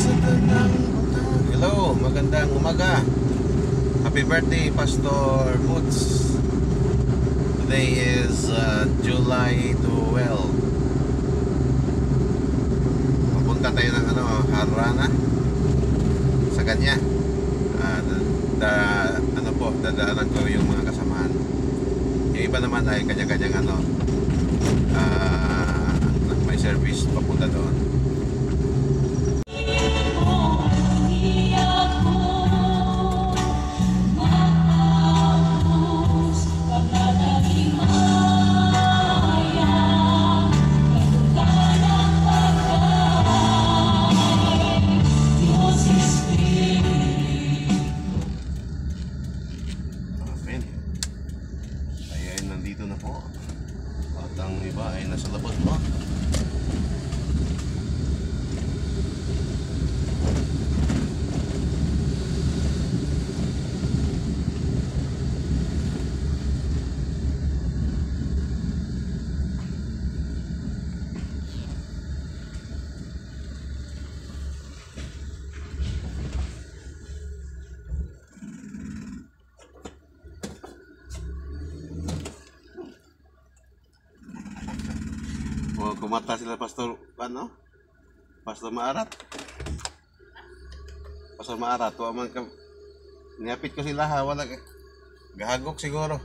Hello, magandang umaga. Happy birthday, Pastor Moods. Today is July 12. Papunta tayo ng Harana sa kanya. Dadaanan ko yung mga kasamahan. Yung iba naman ay kanya-kanyang may service papunta doon. Nandito na po at ang iba ay nasa labas pa. Kumata sila Pastor Pastor Maarat. Pastor Maarat, niapit ko sila wala gahagok siguro.